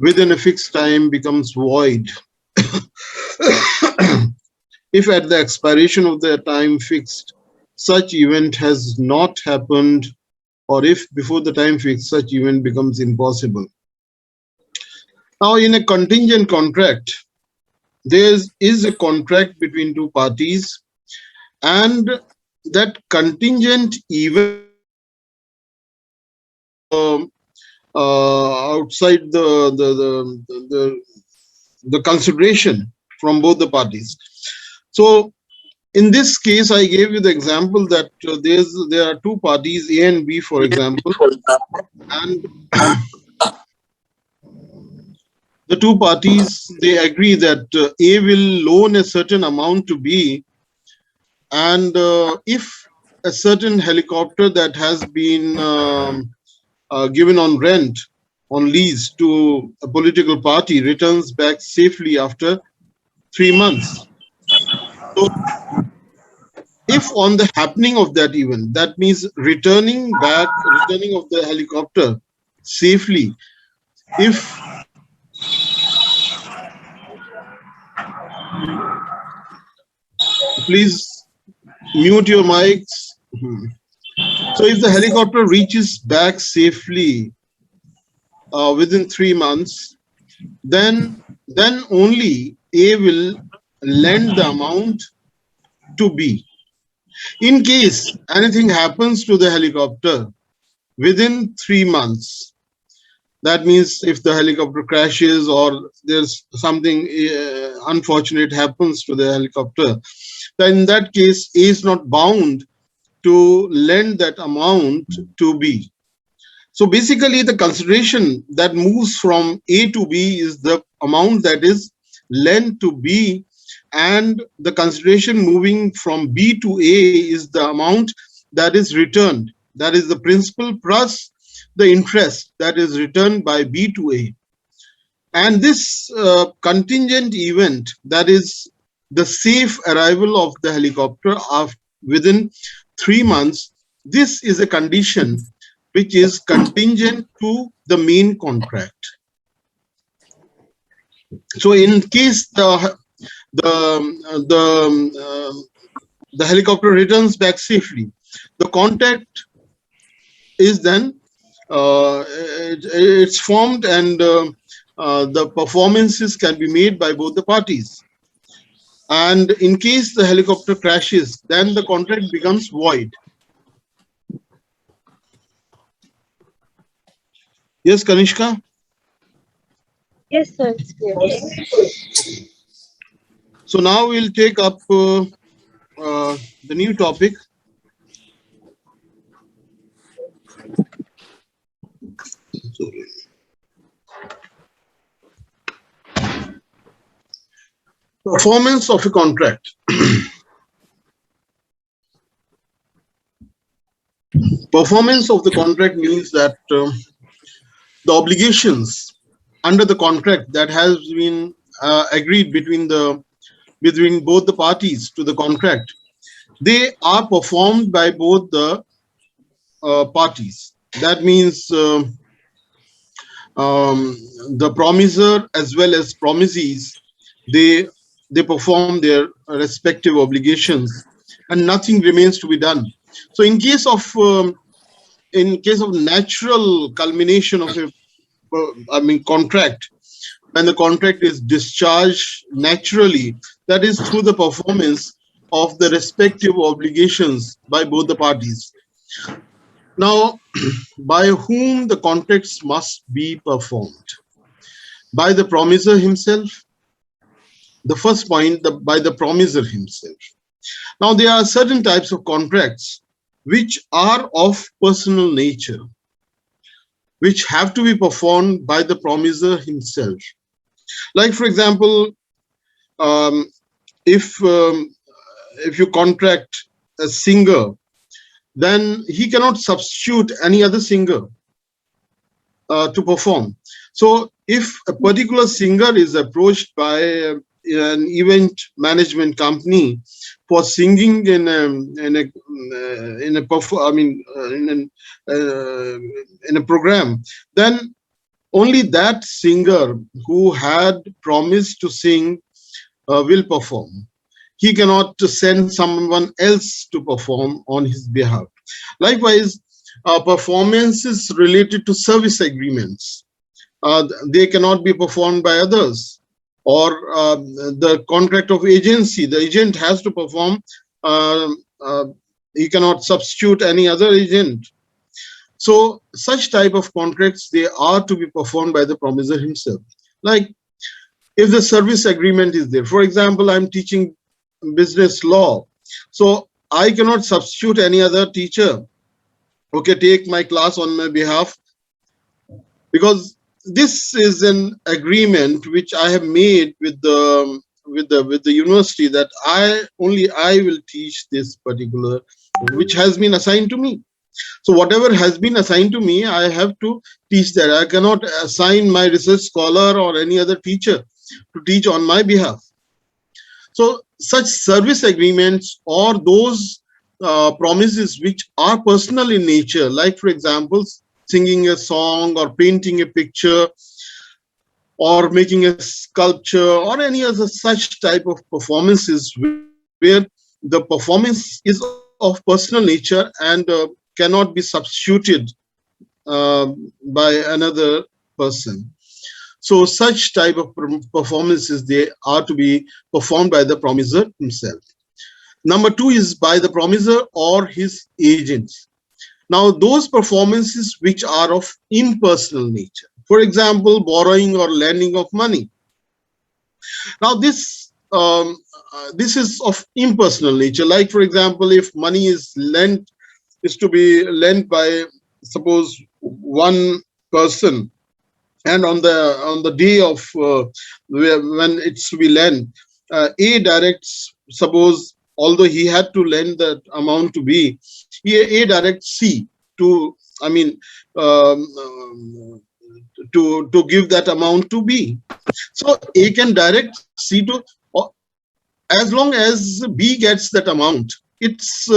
within a fixed time becomes void if at the expiration of the time fixed such event has not happened, or if before the time fixed such event becomes impossible. Now, in a contingent contract, there is a contract between two parties, and that contingent event outside the consideration from both the parties. So in this case, I gave you the example that there are two parties, A and B, for example, and the two parties, they agree that A will loan a certain amount to B, and if a certain helicopter that has been given on rent, on lease to a political party returns back safely after 3 months. So if on the happening of that event, that means returning of the helicopter safely, if please mute your mics. So if the helicopter reaches back safely within 3 months, then only A will lend the amount to B. In case anything happens to the helicopter within 3 months, that means if the helicopter crashes or there's something unfortunate happens to the helicopter, then in that case, A is not bound to lend that amount to B. So basically, the consideration that moves from A to B is the amount that is lent to B, and the consideration moving from B to A is the amount that is returned. That is the principal plus the interest that is returned by B to A. And this contingent event, that is the safe arrival of the helicopter within 3 months, this is a condition which is contingent to the main contract. So in case the helicopter returns back safely, the contract is then it's formed, and the performances can be made by both the parties. And in case the helicopter crashes, then the contract becomes void. Yes, Kanishka? Yes, sir, it's clear. So now we'll take up the new topic. Performance of a contract. Performance of the contract means that the obligations under the contract that has been agreed between both the parties to the contract, they are performed by both the parties. That means the promisor as well as promisees, they perform their respective obligations, and nothing remains to be done. So in case of natural culmination of a contract, when the contract is discharged naturally, that is through the performance of the respective obligations by both the parties. Now, by whom the contracts must be performed? By the promisor himself. The first point, by the promisor himself. Now, there are certain types of contracts which are of personal nature, which have to be performed by the promisor himself. Like, for example, if you contract a singer, then he cannot substitute any other singer to perform. So if a particular singer is approached by an event management company for singing in a program, then only that singer who had promised to sing will perform. He cannot send someone else to perform on his behalf. Likewise, performances related to service agreements, they cannot be performed by others. Or the contract of agency, the agent has to perform. Uh, uh, he cannot substitute any other agent. So such type of contracts, they are to be performed by the promiser himself. Like if the service agreement is there, for example, I'm teaching business law, so I cannot substitute any other teacher, okay, take my class on my behalf, because this is an agreement which I have made with the university, that I will teach this particular, which has been assigned to me. So whatever has been assigned to me, I have to teach that. I cannot assign my research scholar or any other teacher to teach on my behalf. So such service agreements, or those promises which are personal in nature, like for example, singing a song or painting a picture or making a sculpture or any other such type of performances, where the performance is of personal nature and cannot be substituted by another person. So such type of performances, they are to be performed by the promiser himself. Number two is by the promiser or his agents. Now those performances which are of impersonal nature, for example, borrowing or lending of money. Now this is of impersonal nature. Like for example, if money is to be lent by, suppose, one person, and on the day of when it's to be lent, A directs, suppose, although he had to lend that amount to B, A directs C to, I mean, to give that amount to B. So A can direct C to, as long as B gets that amount, it's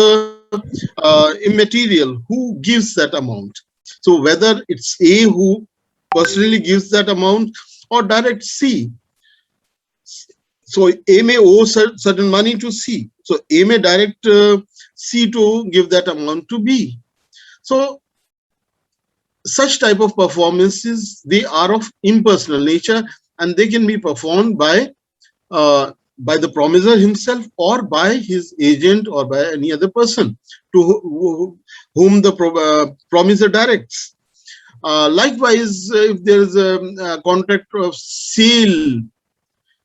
immaterial who gives that amount. So whether it's A who personally gives that amount or direct C. So A may owe certain money to C. So A may direct C to give that amount to B. So such type of performances, they are of impersonal nature, and they can be performed by the promiser himself or by his agent or by any other person to whom the promiser directs. Likewise, if there is a contract of sale,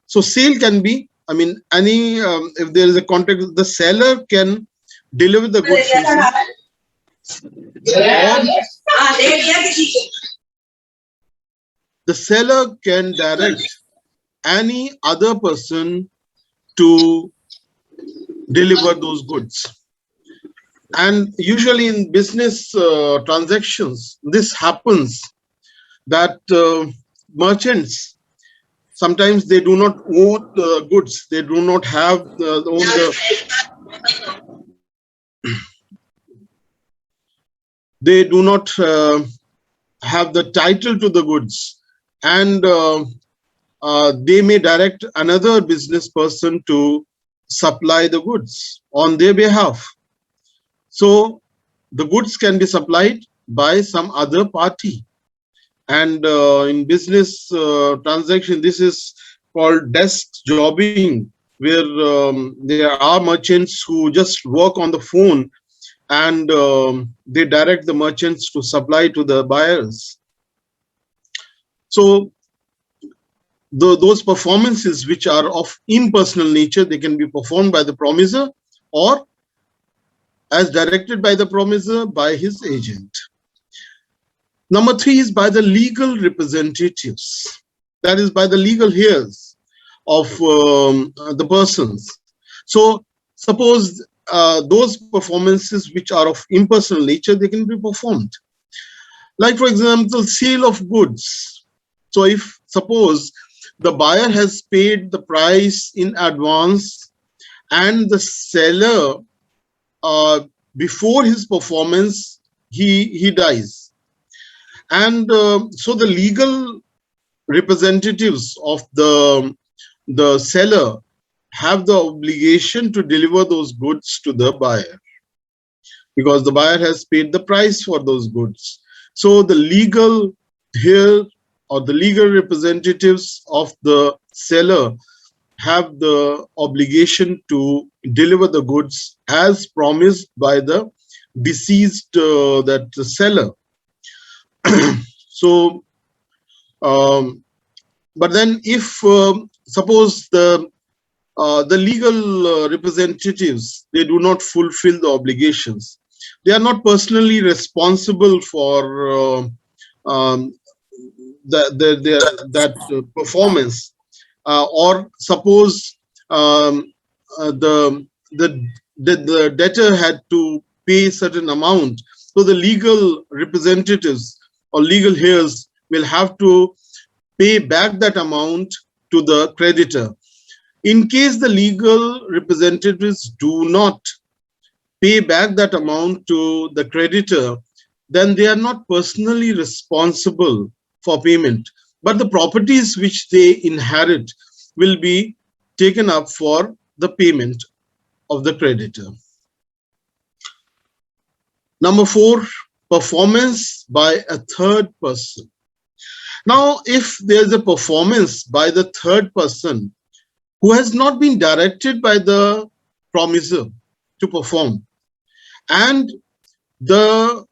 so sale can be, I mean, any if there is a contract, the seller can deliver the goods himself, or the seller can direct any other person to deliver those goods. And usually in business transactions, this happens, that merchants, sometimes they do not own the goods, they do not have they do not have the title to the goods, and they may direct another business person to supply the goods on their behalf. So the goods can be supplied by some other party. And in business transaction, this is called desk jobbing, where there are merchants who just work on the phone, and they direct the merchants to supply to the buyers. So those performances which are of impersonal nature, they can be performed by the promiser or as directed by the promiser by his agent. Number three is by the legal representatives, that is by the legal heirs of the persons. So suppose those performances which are of impersonal nature, they can be performed. Like for example, sale of goods. So if suppose the buyer has paid the price in advance, and the seller before his performance he dies, And so the legal representatives of the seller have the obligation to deliver those goods to the buyer, because the buyer has paid the price for those goods. So the legal here, or the legal representatives of the seller, have the obligation to deliver the goods as promised by the deceased that the seller. So but then if suppose the legal representatives, they do not fulfill the obligations, they are not personally responsible for that performance, or suppose um, the, the debtor had to pay certain amount, so the legal representatives or legal heirs will have to pay back that amount to the creditor. In case the legal representatives do not pay back that amount to the creditor, then they are not personally responsible for payment, but the properties which they inherit will be taken up for the payment of the creditor. Number 4, performance by a third person. Now, if there's a performance by the third person who has not been directed by the promisor to perform, and the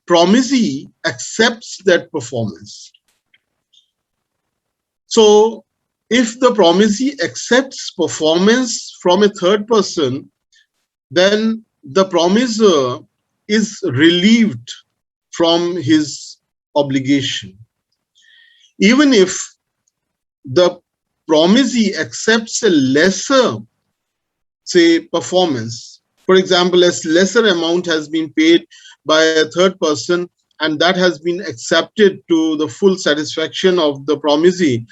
promisee accepts that performance. So if the promisee accepts performance from a third person, then the promisor is relieved from his obligation. Even if the promisee accepts a lesser, say, performance, for example, a lesser amount has been paid by a third person, and that has been accepted to the full satisfaction of the promisee,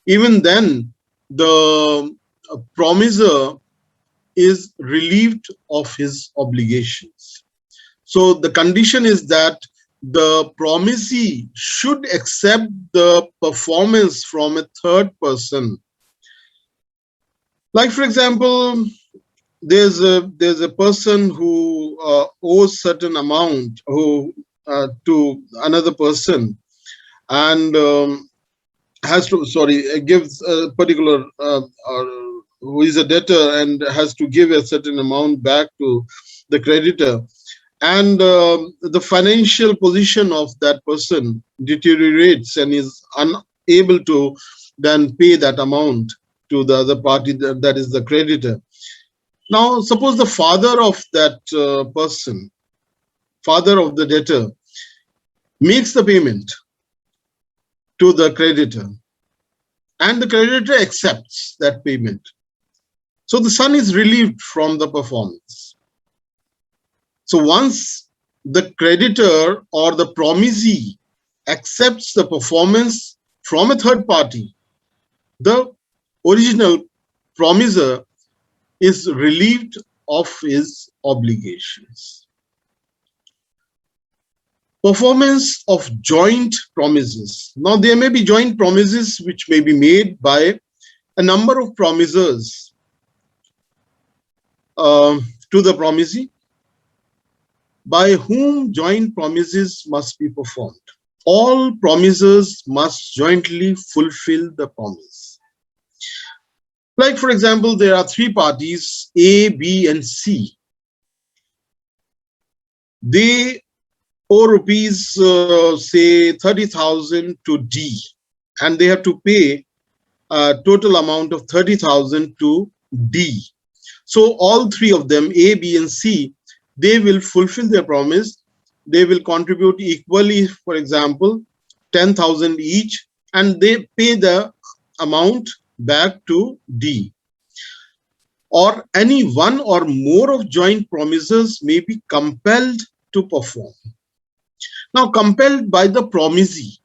even then the promisor is relieved of his obligations. So the condition is that the promisee should accept the performance from a third person. Like, for example, there's a person who owes certain amount to another person, and has to gives a particular who is a debtor and has to give a certain amount back to the creditor, and the financial position of that person deteriorates and is unable to then pay that amount to the other party, that is the creditor. Now, suppose the father of that person, father of the debtor, makes the payment to the creditor, and the creditor accepts that payment. So the son is relieved from the performance. So once the creditor or the promisee accepts the performance from a third party, the original promisor is relieved of his obligations. Performance of joint promises. Now, there may be joint promises which may be made by a number of promisors to the promisee, by whom joint promises must be performed. All promisors must jointly fulfill the promise. Like, for example, there are 3 parties, A, B, and C. They owe rupees, say 30,000 to D, and they have to pay a total amount of 30,000 to D. So all 3 of them, A, B, and C, they will fulfill their promise. They will contribute equally, for example, 10,000 each, and they pay the amount back to D. Or any one or more of joint promisors may be compelled to perform. Now, compelled by the promisee,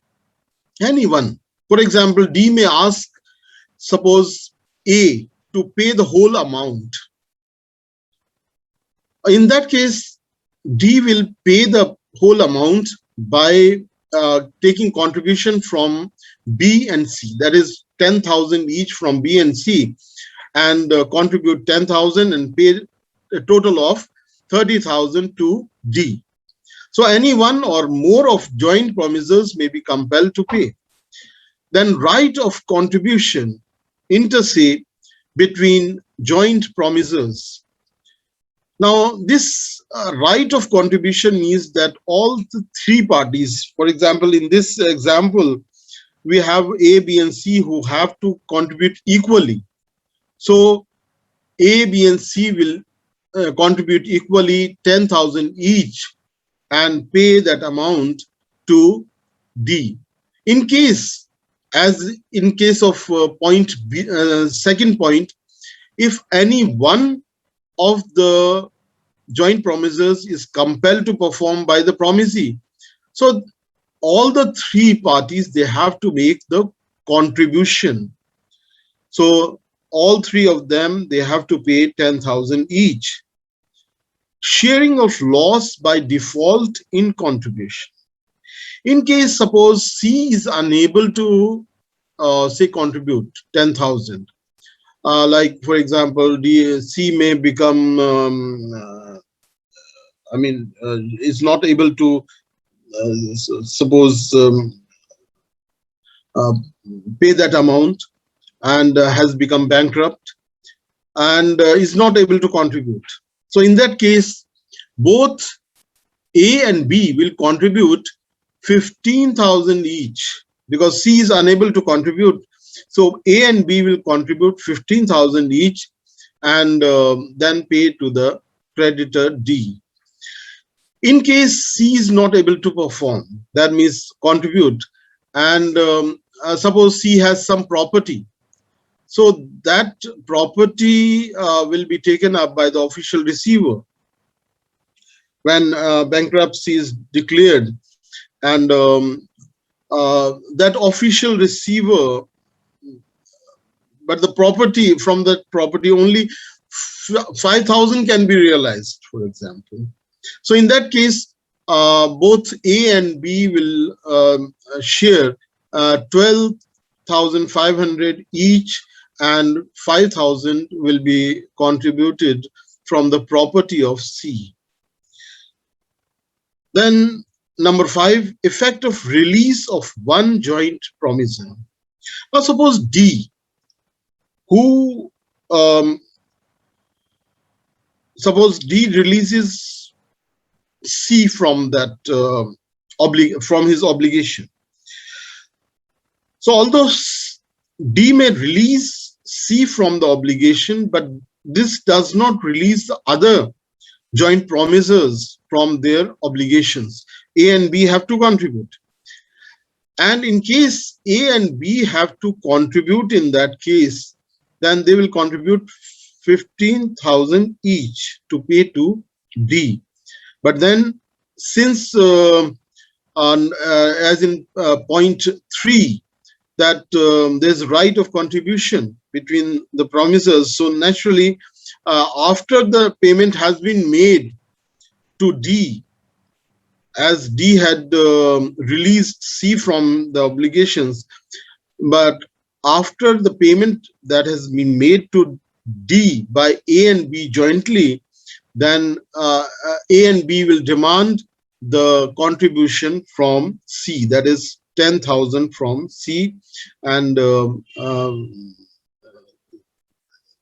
anyone. For example, D may ask, suppose, A to pay the whole amount. In that case, D will pay the whole amount by taking contribution from B and C, that is 10,000 each from B and C, and contribute 10,000 and pay a total of 30,000 to D. So any one or more of joint promisors may be compelled to pay. Then right of contribution inter se between joint promisors. Now, this right of contribution means that all the three parties, for example, in this example, we have A, B, and C who have to contribute equally. So A, B, and C will contribute equally 10,000 each and pay that amount to D. In case, as in case of point B, second point, if any one of the joint promisors is compelled to perform by the promisee, so all the three parties, they have to make the contribution. So all three of them, they have to pay 10,000 each. Sharing of loss by default in contribution. In case suppose C is unable to say contribute 10,000, like for example, C may become is not able to suppose pay that amount and has become bankrupt and is not able to contribute. So in that case, both A and B will contribute 15,000 each because C is unable to contribute. So A and B will contribute 15,000 each and then pay to the creditor D. In case C is not able to perform, that means contribute, and suppose C has some property, so that property will be taken up by the official receiver when bankruptcy is declared, and that official receiver, but the property, from that property only 5,000 can be realized, for example. So in that case, both A and B will share 12,500 each, and 5,000 will be contributed from the property of C. Then number 5, effect of release of one joint promisor. Now suppose D, who suppose D releases C from that from his obligation. So although D may release C from the obligation, but this does not release the other joint promisors from their obligations. A and B have to contribute. And in case A and B have to contribute in that case, then they will contribute 15,000 each to pay to D. But then, since as in point 3, that there's right of contribution between the promisors, so naturally, after the payment has been made to D, as D had released C from the obligations, but after the payment that has been made to D by A and B jointly, then A and B will demand the contribution from C, that is 10,000 from C, and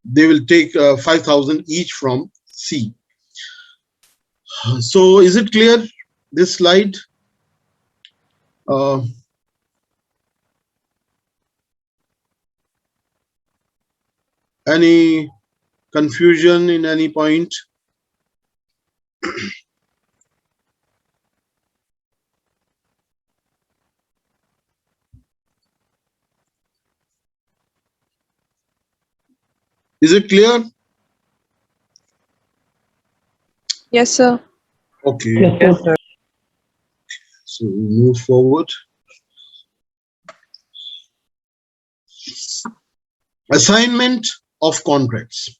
they will take 5,000 each from C. So is it clear, this slide? Any confusion in any point? Is it clear? Yes, sir. Okay. Yes, sir. So we move forward. Assignment of contracts.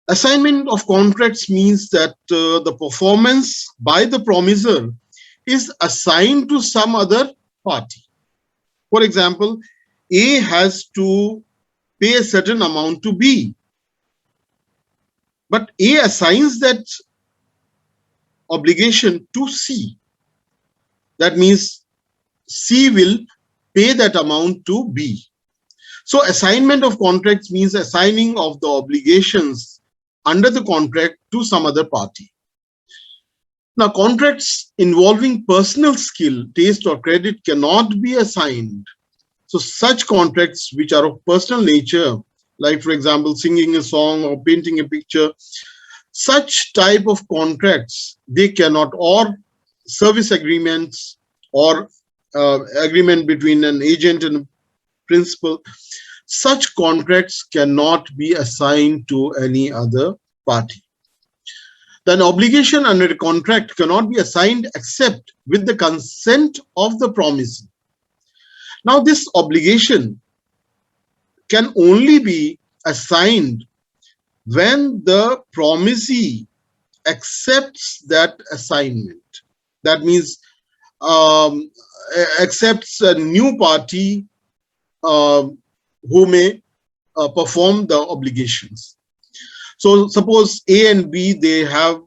Assignment of contracts means that the performance by the promisor is assigned to some other party. For example, A has to pay a certain amount to B, but A assigns that obligation to C. That means C will pay that amount to B. So assignment of contracts means assigning of the obligations under the contract to some other party. Now, contracts involving personal skill, taste, or credit cannot be assigned. So such contracts which are of personal nature, like for example, singing a song or painting a picture, such type of contracts, they cannot, or service agreements, or agreement between an agent and a principal, such contracts cannot be assigned to any other party. Then obligation under a contract cannot be assigned except with the consent of the promisee. Now this obligation can only be assigned when the promisee accepts that assignment. That means accepts a new party who may perform the obligations. So suppose A and B, they have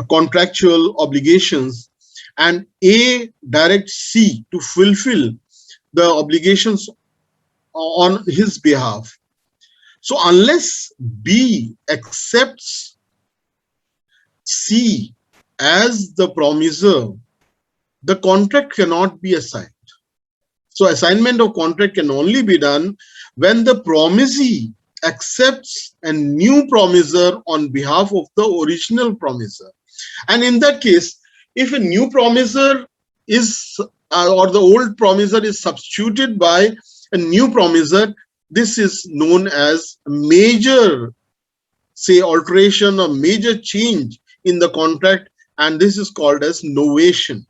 contractual obligations, and A directs C to fulfill the obligations on his behalf. So unless B accepts C as the promisor, the contract cannot be assigned. So assignment of contract can only be done when the promisee accepts a new promisor on behalf of the original promisor. And in that case, if a new promisor is or the old promisor is substituted by a new promisor, this is known as major, say, alteration or major change in the contract, and this is called as novation,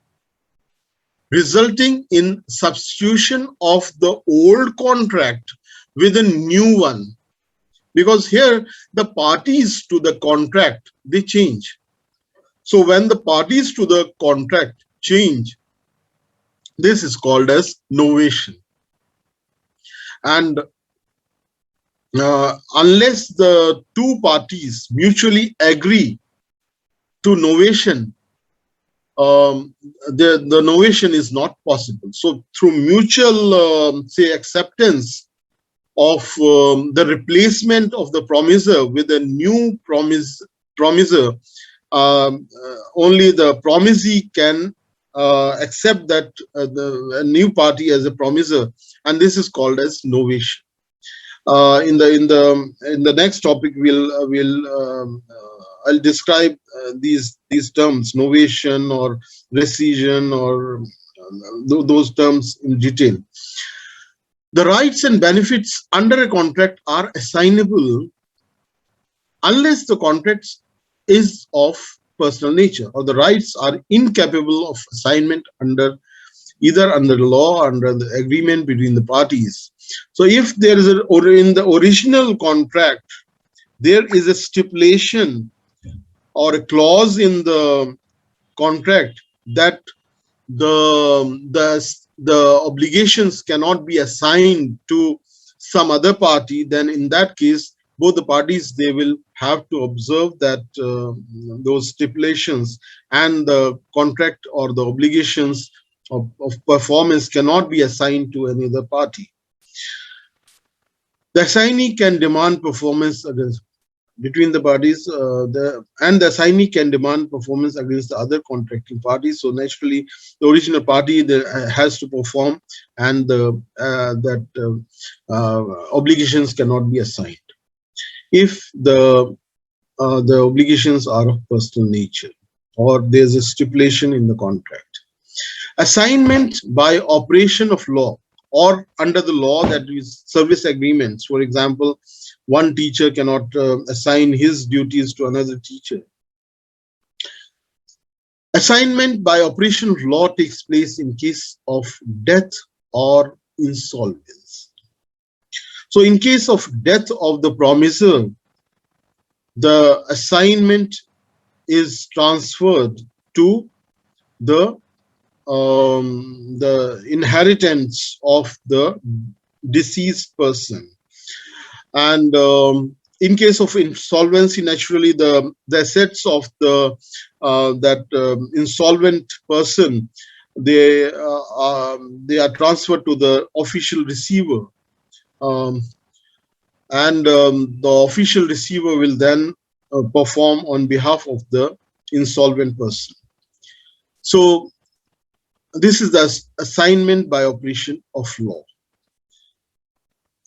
resulting in substitution of the old contract with a new one. Because here the parties to the contract, they change. So when the parties to the contract change, this is called as novation. And unless the two parties mutually agree to novation, the novation is not possible. So through mutual, say, acceptance of the replacement of the promisor with a new promisor, only the promisee can accept that a new party as a promisor, and this is called as novation. In the next topic, I'll describe these terms, novation or rescission, or those terms in detail. The rights and benefits under a contract are assignable unless the contract is of personal nature, or the rights are incapable of assignment either under the law or under the agreement between the parties. So if there is in the original contract, there is a stipulation or a clause in the contract that the obligations cannot be assigned to some other party, then in that case, both the parties, they will have to observe that those stipulations, and the contract or the obligations of performance cannot be assigned to any other party. The assignee can demand performance between the parties, and the assignee can demand performance against the other contracting parties. So naturally, the original party has to perform, and obligations cannot be assigned if the obligations are of personal nature or there's a stipulation in the contract. Assignment by operation of law or under the law, that is service agreements. For example, one teacher cannot assign his duties to another teacher. Assignment by operation of law takes place in case of death or insolvency. So in case of death of the promisor, the assignment is transferred to the inheritance of the deceased person. And in case of insolvency, naturally the assets of the that insolvent person, they are transferred to the official receiver, um, and the official receiver will then perform on behalf of the insolvent person. So this is the assignment by operation of law.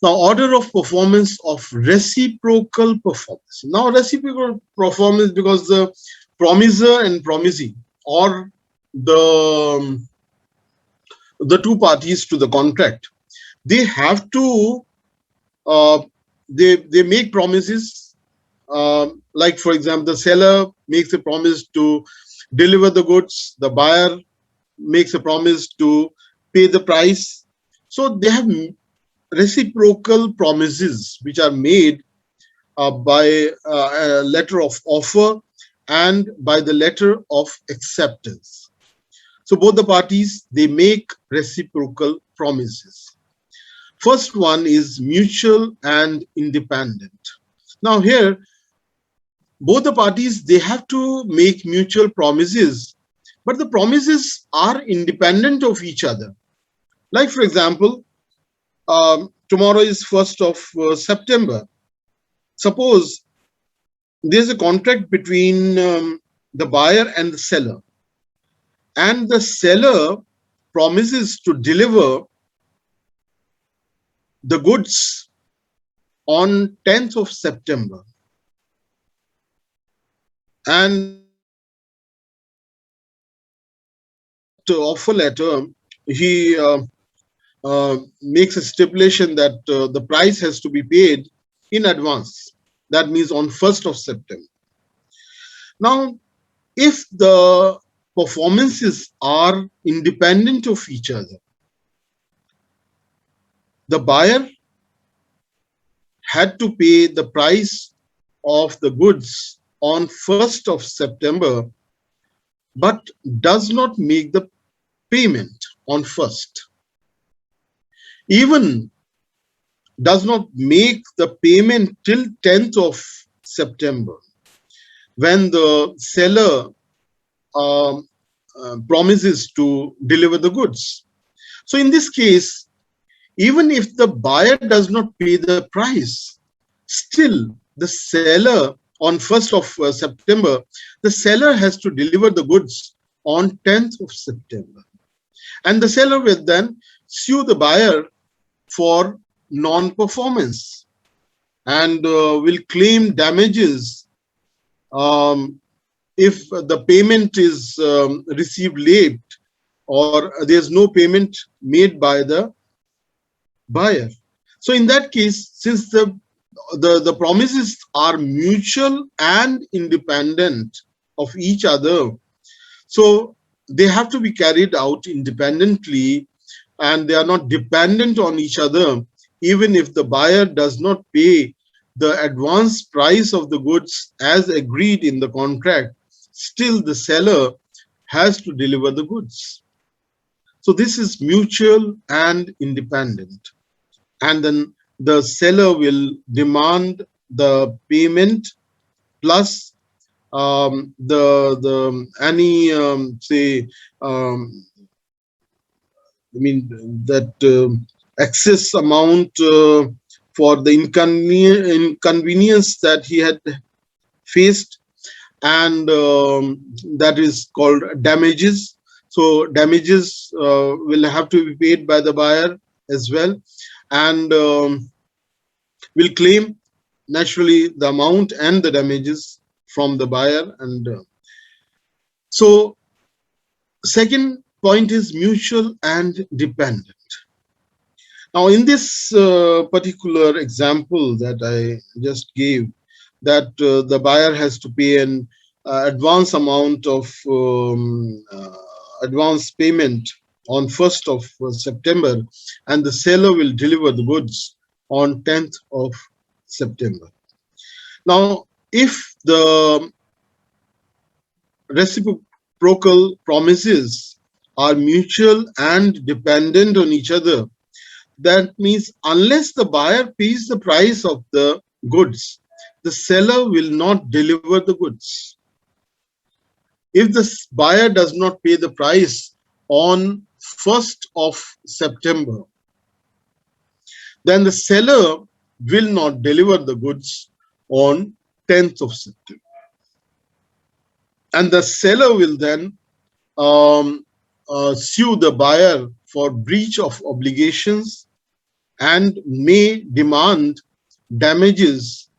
Now, order of performance of reciprocal performance. Now, reciprocal performance, because the promiser and promisee, or the two parties to the contract, they have to they make promises. Like, for example, the seller makes a promise to deliver the goods, the buyer makes a promise to pay the price. So they have reciprocal promises which are made by a letter of offer and by the letter of acceptance. So both the parties, they make reciprocal promises. First one is mutual and independent. Now here, both the parties, they have to make mutual promises, but the promises are independent of each other. Like, for example, tomorrow is 1st of September. Suppose there's a contract between the buyer and the seller, and the seller promises to deliver the goods on 10th of September. And offer letter, he makes a stipulation that the price has to be paid in advance. That means on 1st of September. Now, if the performances are independent of each other, the buyer had to pay the price of the goods on 1st of September, but does not make the payment on 1st. Even does not make the payment till 10th of September, when the seller promises to deliver the goods. So in this case, even if the buyer does not pay the price, still the seller on 1st of September, the seller has to deliver the goods on 10th of September. And the seller will then sue the buyer for non-performance and will claim damages if the payment is received late or there's no payment made by the buyer. So in that case, since the promises are mutual and independent of each other, so they have to be carried out independently and they are not dependent on each other. Even if the buyer does not pay the advance price of the goods as agreed in the contract, still the seller has to deliver the goods. So this is mutual and independent. And then the seller will demand the payment plus any say that excess amount for the inconvenience that he had faced, and that is called damages. So damages will have to be paid by the buyer as well, and will claim naturally the amount and the damages from the buyer. And so second point is mutual and dependent. Now in this particular example that I just gave, that the buyer has to pay an advance amount of advance payment on 1st of September, and the seller will deliver the goods on 10th of September. Now, if the reciprocal promises are mutual and dependent on each other. That means unless the buyer pays the price of the goods, the seller will not deliver the goods. If the buyer does not pay the price on 1st of September, then the seller will not deliver the goods on 10th of September. And the seller will then sue the buyer for breach of obligations and may demand damages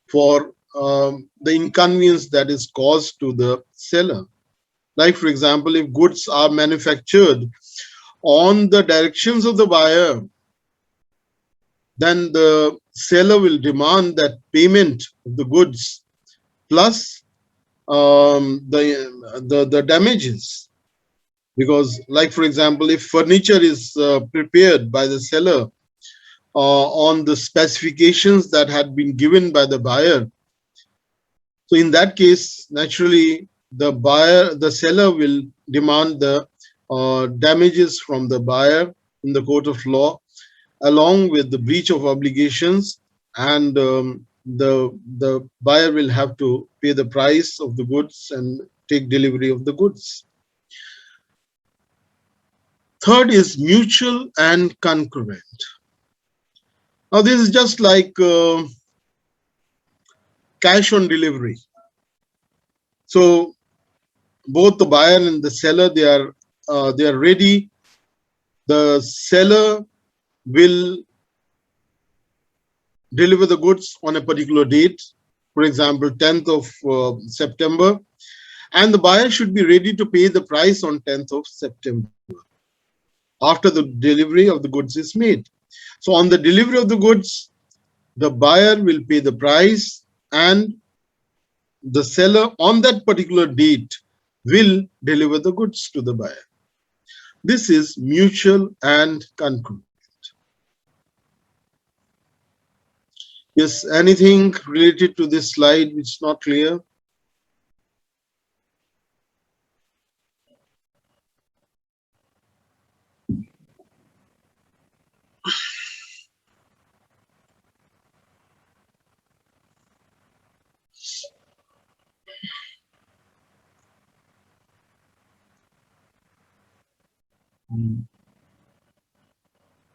for the inconvenience that is caused to the seller. Like, for example, if goods are manufactured on the directions of the buyer, then the seller will demand that payment of the goods plus the damages. Because, like, for example, if furniture is prepared by the seller on the specifications that had been given by the buyer, so in that case, naturally, the seller will demand the damages from the buyer in the court of law, along with the breach of obligations, and the buyer will have to pay the price of the goods and take delivery of the goods. Third is mutual and concurrent. Now, this is just like cash on delivery. So both the buyer and the seller, they are ready. The seller will deliver the goods on a particular date, for example, 10th of September, and the buyer should be ready to pay the price on 10th of September after the delivery of the goods is made. So on the delivery of the goods, the buyer will pay the price and the seller on that particular date will deliver the goods to the buyer. This is mutual and concurrent. Yes, anything related to this slide which is not clear?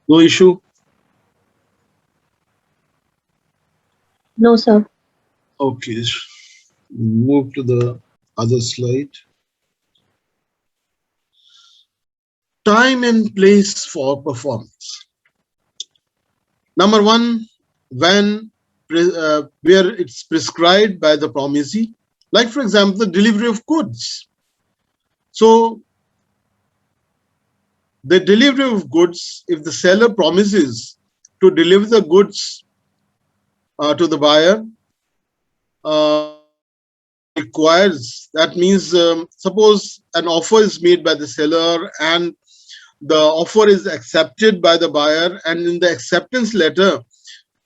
No issue? No, sir. Okay, move to the other slide. Time and place for performance. Number one, when where it's prescribed by the promisee, like, for example, the delivery of goods. So the delivery of goods, if the seller promises to deliver the goods to the buyer, requires, that means suppose an offer is made by the seller and the offer is accepted by the buyer, and in the acceptance letter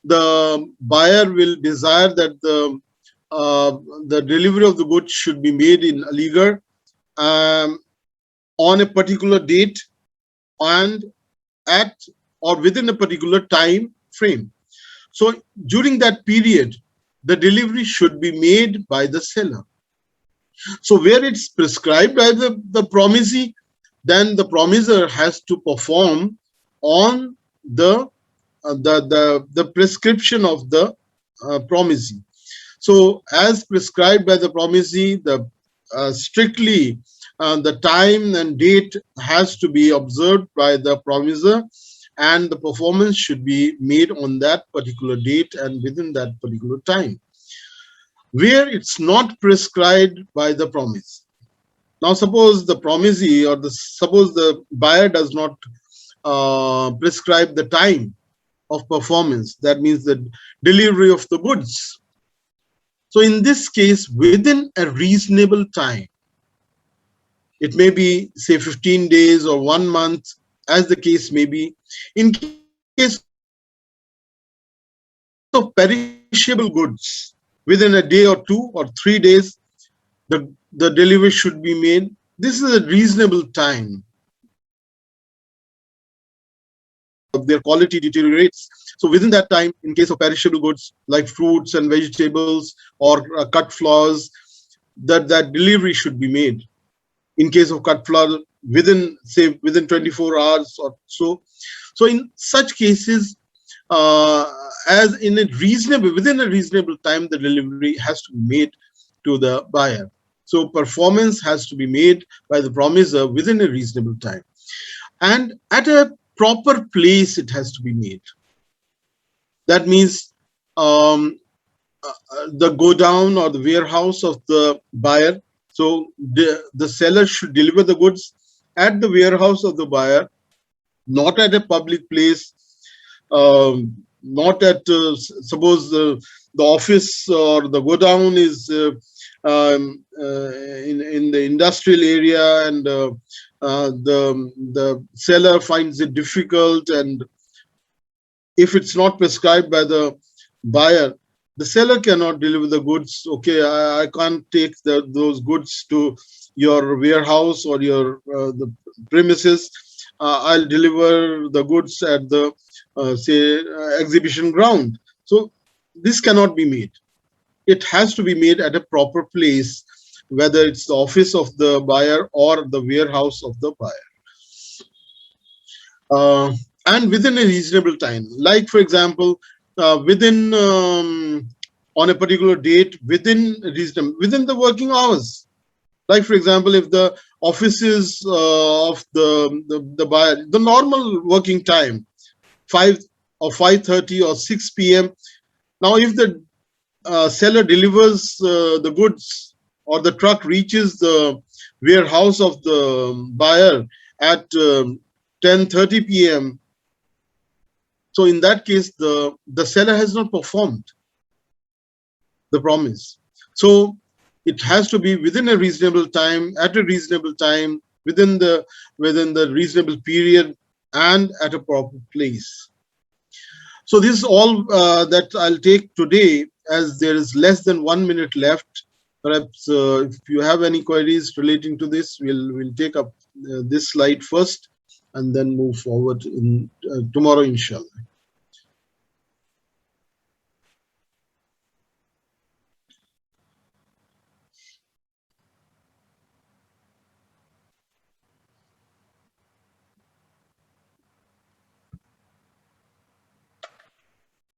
the buyer will desire that the delivery of the goods should be made in Aligarh on a particular date and at or within a particular time frame. So during that period, the delivery should be made by the seller. So where it's prescribed by the promisee, then the promiser has to perform on the prescription of the promisee. So as prescribed by the promisee, the strictly the time and date has to be observed by the promiser, and the performance should be made on that particular date and within that particular time. Where it's not prescribed by the promise. Now suppose the promisee or suppose the buyer does not prescribe the time of performance, that means the delivery of the goods. So in this case, within a reasonable time, it may be say 15 days or 1 month, as the case may be. In case of perishable goods, within a day or 2 or 3 days, the delivery should be made. this is a reasonable time. Their quality deteriorates. So within that time, in case of perishable goods like fruits and vegetables or cut flowers, that delivery should be made. In case of cut flower, within 24 hours or so. So in such cases, as in a within a reasonable time, the delivery has to be made to the buyer. So performance has to be made by the promiser within a reasonable time, and at a proper place it has to be made. That means the godown or the warehouse of the buyer. So the seller should deliver the goods at the warehouse of the buyer, not at a public place, not at suppose the office or the godown is in the industrial area, and the seller finds it difficult, and if it's not prescribed by the buyer, the seller cannot deliver the goods. Okay, I can't take those goods to your warehouse or your the premises. I'll deliver the goods at the say exhibition ground. So this cannot be made. It has to be made at a proper place, whether it's the office of the buyer or the warehouse of the buyer. And within a reasonable time, like for example, within on a particular date, within the working hours. Like for example, if the offices of the buyer, the normal working time, 5 or 5:30 or 6 p.m. Now, if the seller delivers the goods, or the truck reaches the warehouse of the buyer at 10:30 p.m., so in that case, the seller has not performed the promise. So it has to be within a reasonable time, at a reasonable time, within the reasonable period, and at a proper place. So this is all that I'll take today, as there is less than 1 minute left. Perhaps if you have any queries relating to this, we'll take up this slide first and then move forward in tomorrow, inshallah.